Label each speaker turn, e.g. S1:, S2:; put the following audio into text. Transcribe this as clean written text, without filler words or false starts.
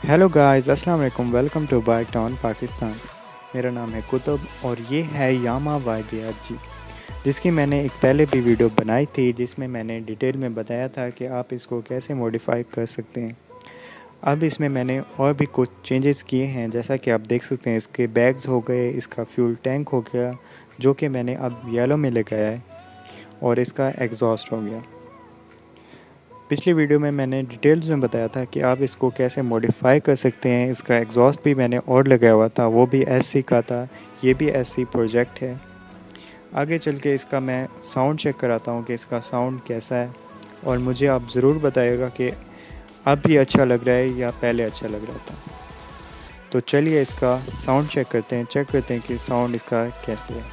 S1: Hello guys, अस्सलाम वालेकुम। Welcome to bike town Pakistan. मेरा नाम है कुतुब और ये है यामा YBR-G, जिसकी मैंने एक पहले भी वीडियो बनाई थी जिसमें मैंने डिटेल में बताया था कि आप इसको कैसे मॉडिफाई कर सकते हैं। अब इसमें मैंने और भी कुछ चेंजेस किए हैं, जैसा कि आप देख सकते हैं। इसके बैग्स हो गए, इसका फ्यूल टैंक हो गया जो कि मैंने अब येलो में लगाया है, और इसका एग्जॉस्ट हो गया। पिछली वीडियो में मैंने डिटेल्स में बताया था कि आप इसको कैसे मॉडिफाई कर सकते हैं। इसका एग्जॉस्ट भी मैंने और लगाया हुआ था, वो भी SC का था। ये भी SC प्रोजेक्ट है। आगे चल के इसका मैं साउंड चेक कराता हूँ कि इसका साउंड कैसा है, और मुझे आप ज़रूर बताइएगा कि अब ये अच्छा लग रहा है या पहले अच्छा लग रहा था। तो चलिए इसका साउंड चेक करते हैं कि साउंड इसका कैसे है।